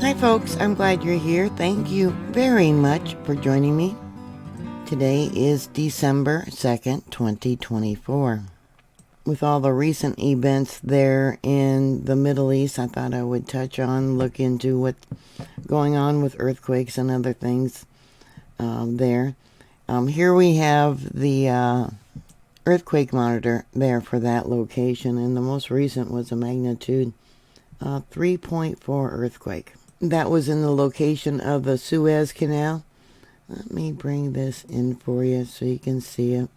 Hi folks, I'm glad you're here. Thank you very much for joining me. Today is December 2nd, 2024. With all the recent events there in the Middle East, I thought I would look into what's going on with earthquakes and other things there. Here we have the earthquake monitor there for that location, and the most recent was a magnitude 3.4 earthquake. That was in the location of the Suez Canal. Let me bring this in for you so you can see it.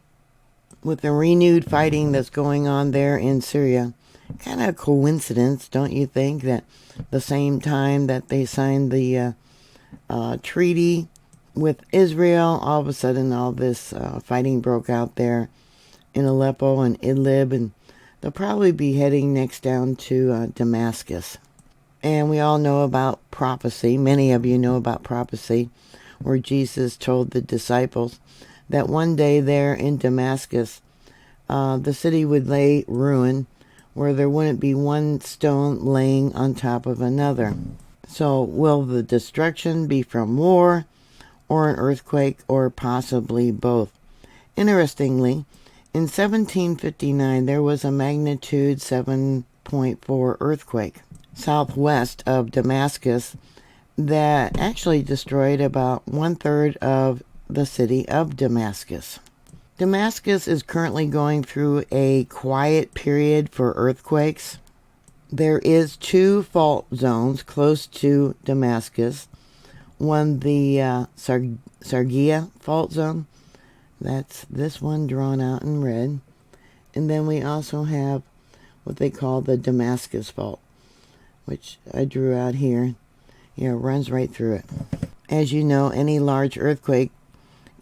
With the renewed fighting that's going on there in Syria, kind of a coincidence, don't you think, that the same time that they signed the treaty with Israel, all of a sudden all this fighting broke out there in Aleppo and Idlib, and they'll probably be heading next down to Damascus. And we all know about prophecy. Many of you know about prophecy, where Jesus told the disciples that one day there in Damascus, the city would lay ruin, where there wouldn't be one stone laying on top of another. So will the destruction be from war, or an earthquake, or possibly both? Interestingly, in 1759, there was a magnitude 7.4 earthquake southwest of Damascus that actually destroyed about 1/3 of the city of Damascus. Damascus is currently going through a quiet period for earthquakes. There is 2 fault zones close to Damascus. One, the Sargia fault zone. That's this one drawn out in red. And then we also have what they call the Damascus fault, which I drew out here. Runs right through it. As you know, any large earthquake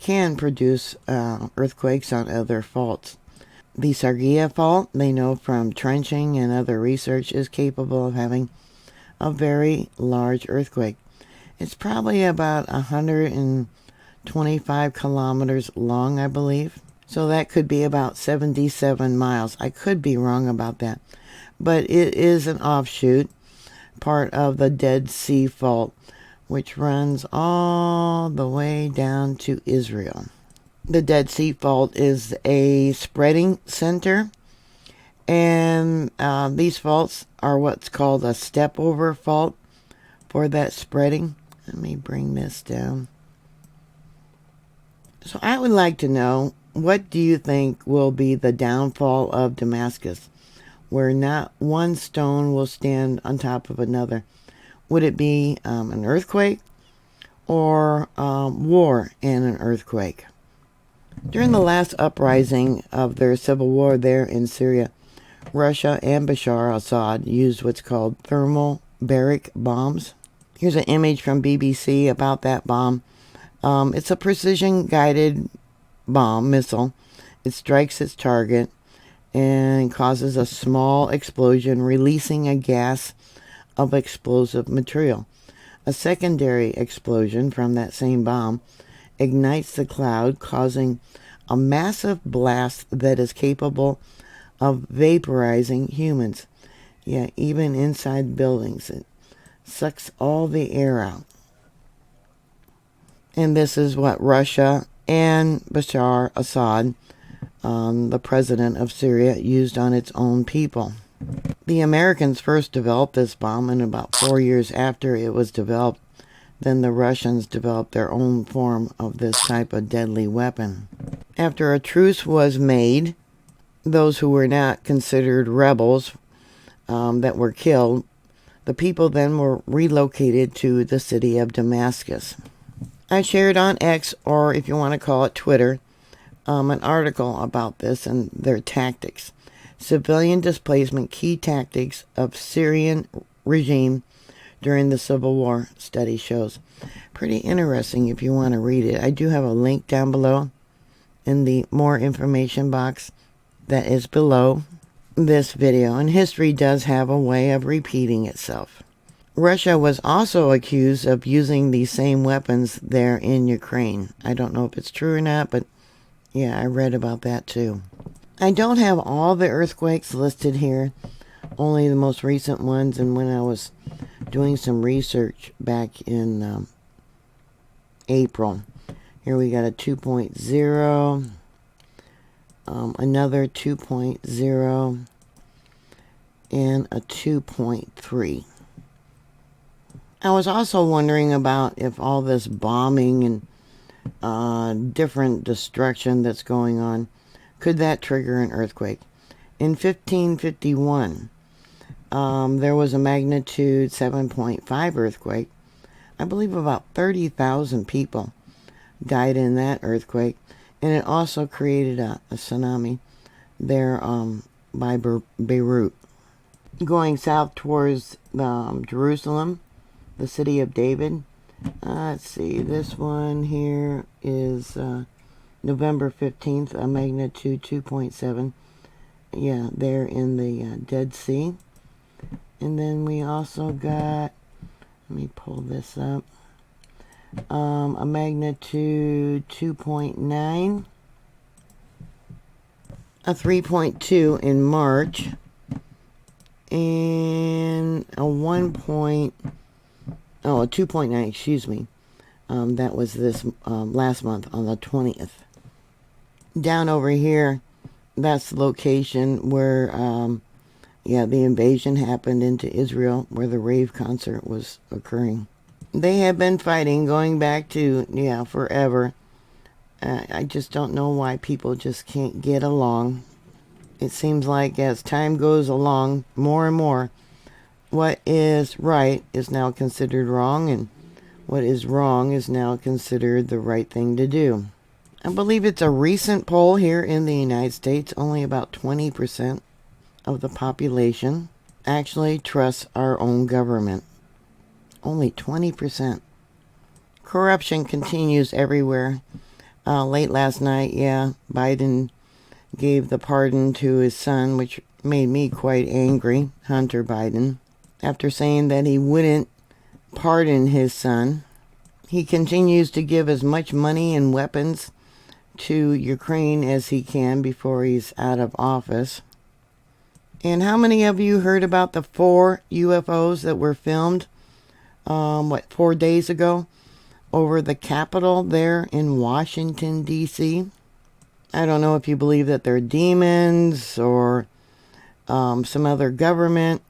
can produce earthquakes on other faults. The Sargia fault, they know from trenching and other research, is capable of having a very large earthquake. It's probably about 125 kilometers long, I believe. So that could be about 77 miles. I could be wrong about that. But it is an offshoot, part of the Dead Sea Fault, which runs all the way down to Israel. The Dead Sea Fault is a spreading center, and these faults are what's called a step-over fault for that spreading. Let me bring this down. So I would like to know, what do you think will be the downfall of Damascus, where not one stone will stand on top of another? Would it be an earthquake, or war and an earthquake? During the last uprising of their civil war there in Syria, Russia and Bashar al-Assad used what's called thermobaric bombs. Here's an image from BBC about that bomb. It's a precision-guided bomb missile. It strikes its target and causes a small explosion, releasing a gas of explosive material. A secondary explosion from that same bomb ignites the cloud, causing a massive blast that is capable of vaporizing humans. Even inside buildings. It sucks all the air out. And this is what Russia and Bashar al-Assad, the president of Syria, used on its own people. The Americans first developed this bomb, and about 4 years after it was developed, then the Russians developed their own form of this type of deadly weapon. After a truce was made, those who were not considered rebels that were killed, the people then were relocated to the city of Damascus. I shared on X, or if you want to call it Twitter, an article about this and their tactics. Civilian displacement, key tactics of Syrian regime during the Civil War, study shows. Pretty interesting if you want to read it. I do have a link down below in the more information box that is below this video. And history does have a way of repeating itself. Russia was also accused of using these same weapons there in Ukraine. I don't know if it's true or not, but yeah, I read about that too. I don't have all the earthquakes listed here, only the most recent ones, and when I was doing some research back in April. Here we got a 2.0, another 2.0, and a 2.3. I was also wondering about if all this bombing and different destruction that's going on, could that trigger an earthquake? In 1551, there was a magnitude 7.5 earthquake. I believe about 30,000 people died in that earthquake, and it also created a tsunami there by Beirut. Going south towards Jerusalem, the city of David. Let's see, this one here is November 15th, a magnitude 2.7. Yeah, there in the Dead Sea. And then we also got, let me pull this up, a magnitude 2.9, a 3.2 in March, and a 2.9, excuse me. That was this last month on the 20th. Down over here, that's the location where, the invasion happened into Israel, where the rave concert was occurring. They have been fighting going back to, forever. I just don't know why people just can't get along. It seems like as time goes along, more and more, what is right is now considered wrong, and what is wrong is now considered the right thing to do. I believe it's a recent poll here in the United States. Only about 20% of the population actually trusts our own government. Only 20%. Corruption continues everywhere. Late last night, Biden gave the pardon to his son, which made me quite angry, Hunter Biden, after saying that he wouldn't pardon his son. He continues to give as much money and weapons to Ukraine as he can before he's out of office. And how many of you heard about the 4 UFOs that were filmed, 4 days ago, over the Capitol there in Washington, D.C.? I don't know if you believe that they're demons or some other government,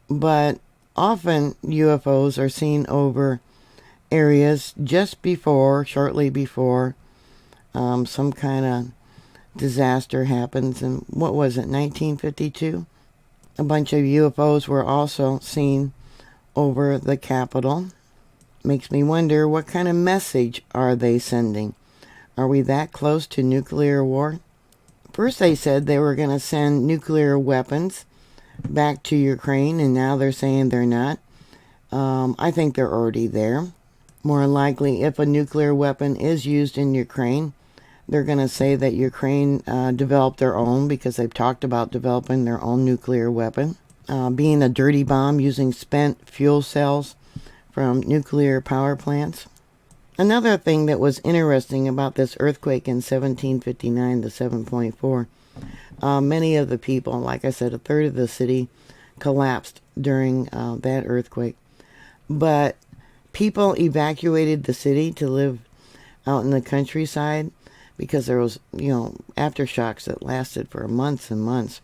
but often UFOs are seen over areas shortly before some kind of disaster happens. And what was it, 1952? A bunch of UFOs were also seen over the Capitol. Makes me wonder, what kind of message are they sending? Are we that close to nuclear war? First they said they were going to send nuclear weapons back to Ukraine, and now they're saying they're not. I think they're already there. More likely, if a nuclear weapon is used in Ukraine, they're going to say that Ukraine developed their own, because they've talked about developing their own nuclear weapon. Being a dirty bomb using spent fuel cells from nuclear power plants. Another thing that was interesting about this earthquake in 1759, the 7.4, many of the people, like I said, a third of the city collapsed during that earthquake. But people evacuated the city to live out in the countryside because there was, aftershocks that lasted for months and months.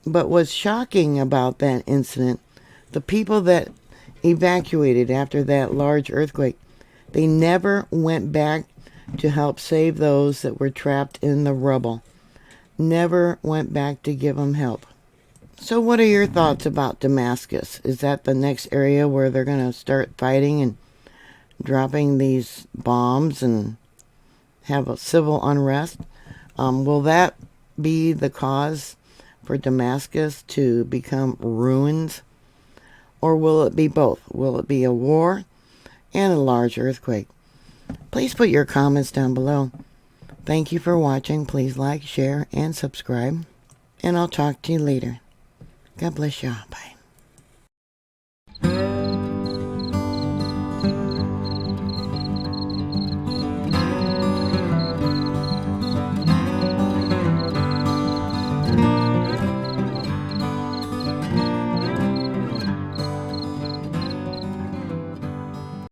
But what's shocking about that incident, the people that evacuated after that large earthquake, they never went back to help save those that were trapped in the rubble. Never went back to give them help. So what are your thoughts about Damascus? Is that the next area where they're going to start fighting and dropping these bombs and have a civil unrest? Will that be the cause for Damascus to become ruins? Or will it be both? Will it be a war and a large earthquake? Please put your comments down below. Thank you for watching. Please like, share, and subscribe. And I'll talk to you later. God bless y'all. Bye.